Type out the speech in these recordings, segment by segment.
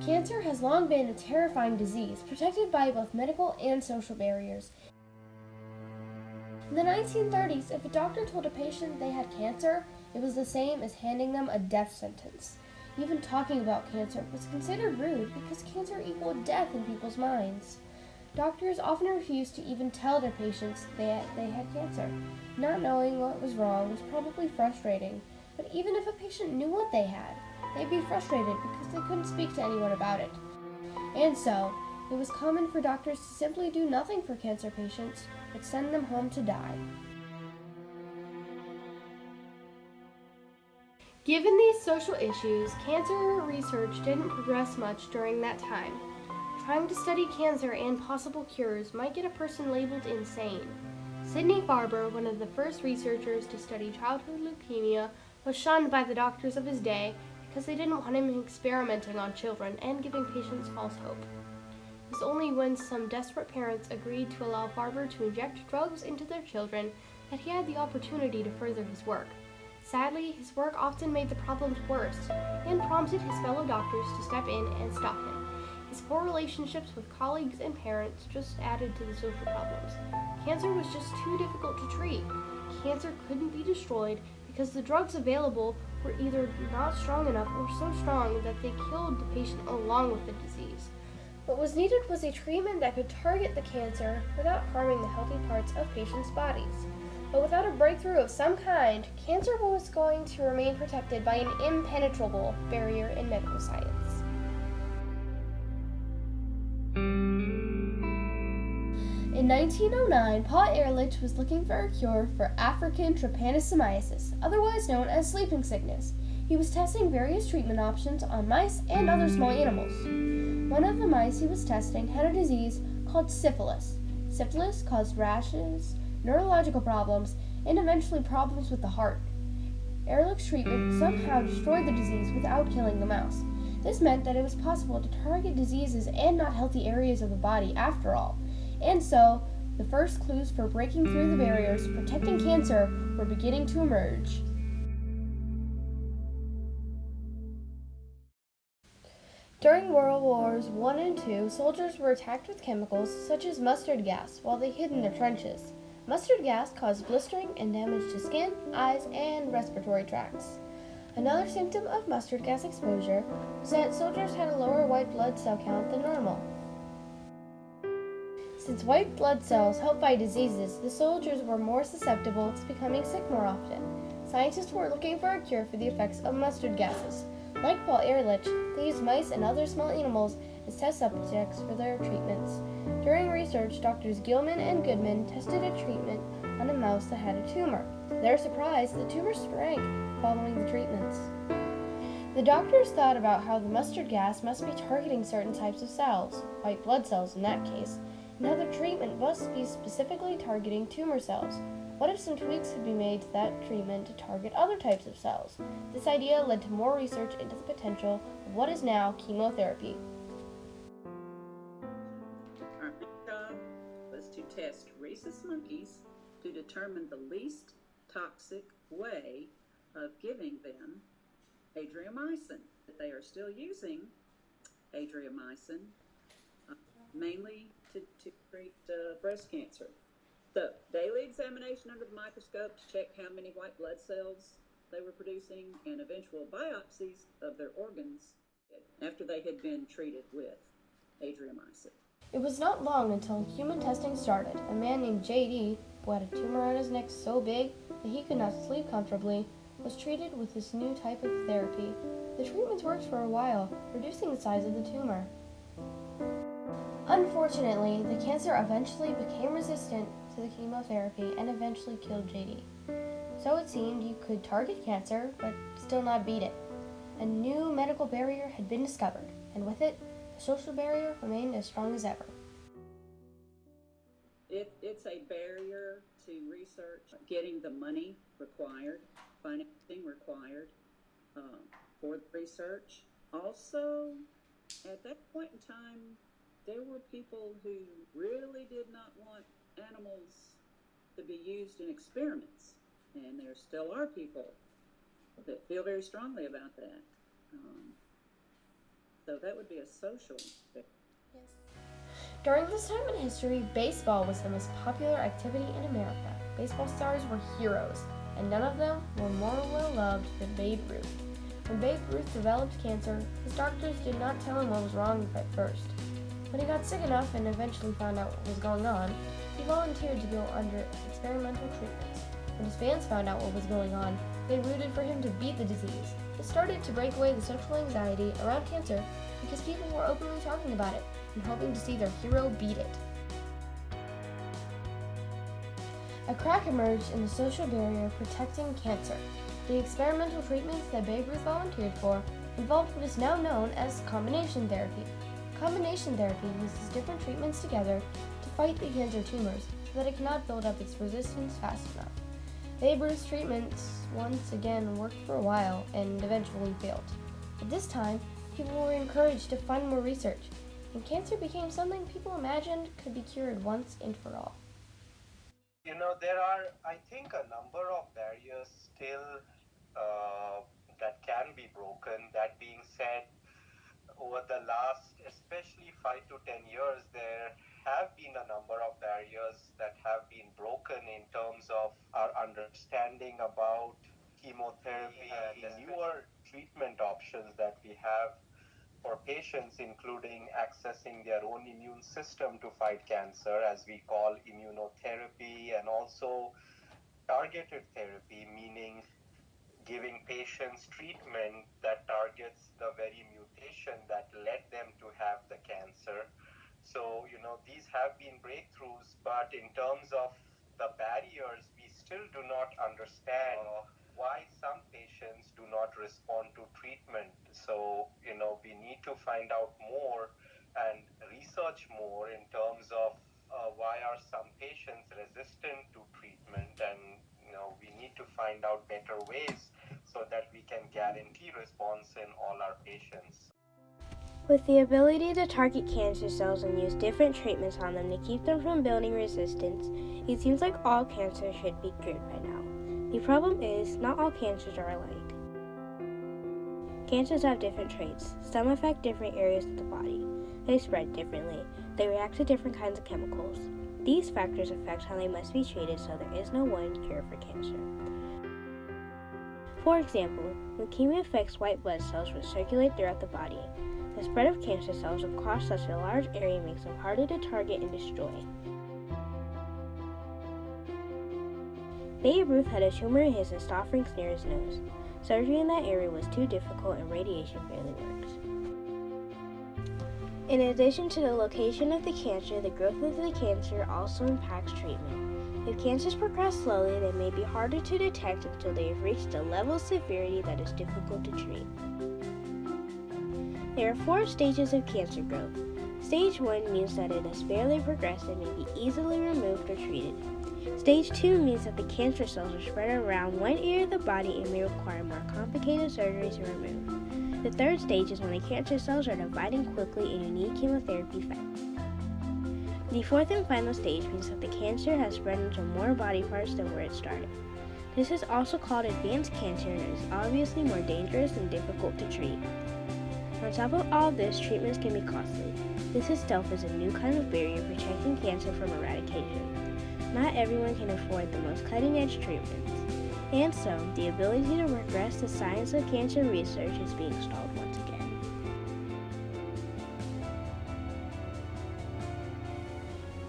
Cancer has long been a terrifying disease, protected by both medical and social barriers. In the 1930s, if a doctor told a patient they had cancer, it was the same as handing them a death sentence. Even talking about cancer was considered rude because cancer equaled death in people's minds. Doctors often refused to even tell their patients they had cancer. Not knowing what was wrong was probably frustrating, but even if a patient knew what they had, they'd be frustrated because they couldn't speak to anyone about it. And so, it was common for doctors to simply do nothing for cancer patients, but send them home to die. Given these social issues, cancer research didn't progress much during that time. Trying to study cancer and possible cures might get a person labeled insane. Sidney Farber, one of the first researchers to study childhood leukemia, was shunned by the doctors of his day because they didn't want him experimenting on children and giving patients false hope. It was only when some desperate parents agreed to allow Farber to inject drugs into their children that he had the opportunity to further his work. Sadly, his work often made the problems worse and prompted his fellow doctors to step in and stop him. His poor relationships with colleagues and parents just added to the social problems. Cancer was just too difficult to treat. Cancer couldn't be destroyed because the drugs available were either not strong enough or so strong that they killed the patient along with the disease. What was needed was a treatment that could target the cancer without harming the healthy parts of patients' bodies. But without a breakthrough of some kind, cancer was going to remain protected by an impenetrable barrier in medical science. In 1909, Paul Ehrlich was looking for a cure for African trypanosomiasis, otherwise known as sleeping sickness. He was testing various treatment options on mice and other small animals. One of the mice he was testing had a disease called syphilis. Syphilis caused rashes, neurological problems, and eventually problems with the heart. Ehrlich's treatment somehow destroyed the disease without killing the mouse. This meant that it was possible to target diseases and not healthy areas of the body after all. And so, the first clues for breaking through the barriers protecting cancer were beginning to emerge. During World Wars I and II, soldiers were attacked with chemicals such as mustard gas while they hid in their trenches. Mustard gas caused blistering and damage to skin, eyes, and respiratory tracts. Another symptom of mustard gas exposure was that soldiers had a lower white blood cell count than normal. Since white blood cells help fight diseases, the soldiers were more susceptible to becoming sick more often. Scientists were looking for a cure for the effects of mustard gases. Like Paul Ehrlich, they used mice and other small animals as test subjects for their treatments. During research, Doctors Gilman and Goodman tested a treatment on a mouse that had a tumor. To their surprise, the tumor shrank following the treatments. The doctors thought about how the mustard gas must be targeting certain types of cells, white blood cells in that case, and how the treatment must be specifically targeting tumor cells. What if some tweaks could be made to that treatment to target other types of cells? This idea led to more research into the potential of what is now chemotherapy. Our main job was to test rhesus monkeys to determine the least toxic way of giving them adriamycin. They are still using adriamycin mainly to treat breast cancer. So, daily examination under the microscope to check how many white blood cells they were producing, and eventual biopsies of their organs after they had been treated with adriamycin. It was not long until human testing started. A man named J.D., who had a tumor on his neck so big that he could not sleep comfortably, was treated with this new type of therapy. The treatments worked for a while, reducing the size of the tumor. Unfortunately, the cancer eventually became resistant to the chemotherapy and eventually killed J.D. So it seemed you could target cancer, but still not beat it. A new medical barrier had been discovered, and with it, the social barrier remained as strong as ever. It's a barrier to research, getting the money required, financing required for the research. Also, at that point in time, there were people who really did not want animals to be used in experiments, and there still are people that feel very strongly about that. So that would be a social victory. Yes. During this time in history, baseball was the most popular activity in America. Baseball stars were heroes, and none of them were more well-loved than Babe Ruth. When Babe Ruth developed cancer, his doctors did not tell him what was wrong at first. When he got sick enough and eventually found out what was going on, he volunteered to go under experimental treatments. When his fans found out what was going on, they rooted for him to beat the disease. It started to break away the social anxiety around cancer because people were openly talking about it and hoping to see their hero beat it. A crack emerged in the social barrier protecting cancer. The experimental treatments that Babe Ruth volunteered for involved what is now known as combination therapy. Combination therapy uses different treatments together to fight the cancer tumors so that it cannot build up its resistance fast enough. Babe Ruth's treatments once again worked for a while and eventually failed. At this time, people were encouraged to fund more research, and cancer became something people imagined could be cured once and for all. There are, I think, a number of barriers still that can be broken. That being said, over the last, especially 5 to 10 years, there have been a number of barriers that have been broken in terms of our understanding about chemotherapy and the newer treatment options that we have for patients, including accessing their own immune system to fight cancer, as we call immunotherapy, and also targeted therapy, meaning giving patients treatment that targets the very mutation that led them to have the cancer. So, these have been breakthroughs, but in terms of the barriers, we still do not understand why some patients do not respond to treatment. So, we need to find out more and research more in terms of why are some patients resistant to treatment, and we need to find out better ways so that we can guarantee response in all our patients. With the ability to target cancer cells and use different treatments on them to keep them from building resistance, it seems like all cancers should be cured by now. The problem is, not all cancers are alike. Cancers have different traits. Some affect different areas of the body. They spread differently. They react to different kinds of chemicals. These factors affect how they must be treated, so there is no one cure for cancer. For example, leukemia affects white blood cells which circulate throughout the body. The spread of cancer cells across such a large area makes them harder to target and destroy. Babe Ruth had a tumor in his esophagus near his nose. Surgery in that area was too difficult and radiation barely works. In addition to the location of the cancer, the growth of the cancer also impacts treatment. If cancers progress slowly, they may be harder to detect until they have reached a level of severity that is difficult to treat. There are 4 stages of cancer growth. Stage 1 means that it has barely progressed and may be easily removed or treated. Stage 2 means that the cancer cells are spread around one area of the body and may require more complicated surgery to remove. The 3rd stage is when the cancer cells are dividing quickly and you need chemotherapy fast. The 4th and final stage means that the cancer has spread into more body parts than where it started. This is also called advanced cancer and is obviously more dangerous and difficult to treat. On top of all this, treatments can be costly. This itself is a new kind of barrier protecting cancer from eradication. Not everyone can afford the most cutting-edge treatments, and so the ability to progress the science of cancer research is being stalled once again.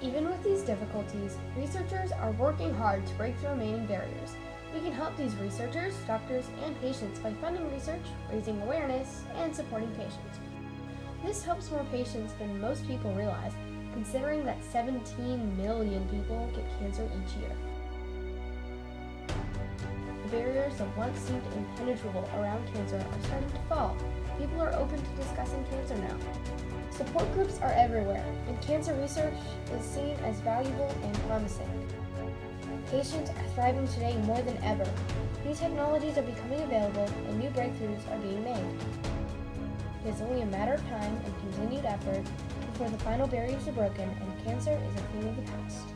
Even with these difficulties, researchers are working hard to break the remaining barriers. We can help these researchers, doctors, and patients by funding research, raising awareness, and supporting patients. This helps more patients than most people realize, considering that 17 million people get cancer each year. The barriers that once seemed impenetrable around cancer are starting to fall. People are open to discussing cancer now. Support groups are everywhere, and cancer research is seen as valuable and promising. Patients are thriving today more than ever. New technologies are becoming available, and new breakthroughs are being made. It is only a matter of time and continued effort before the final barriers are broken and cancer is a thing of the past.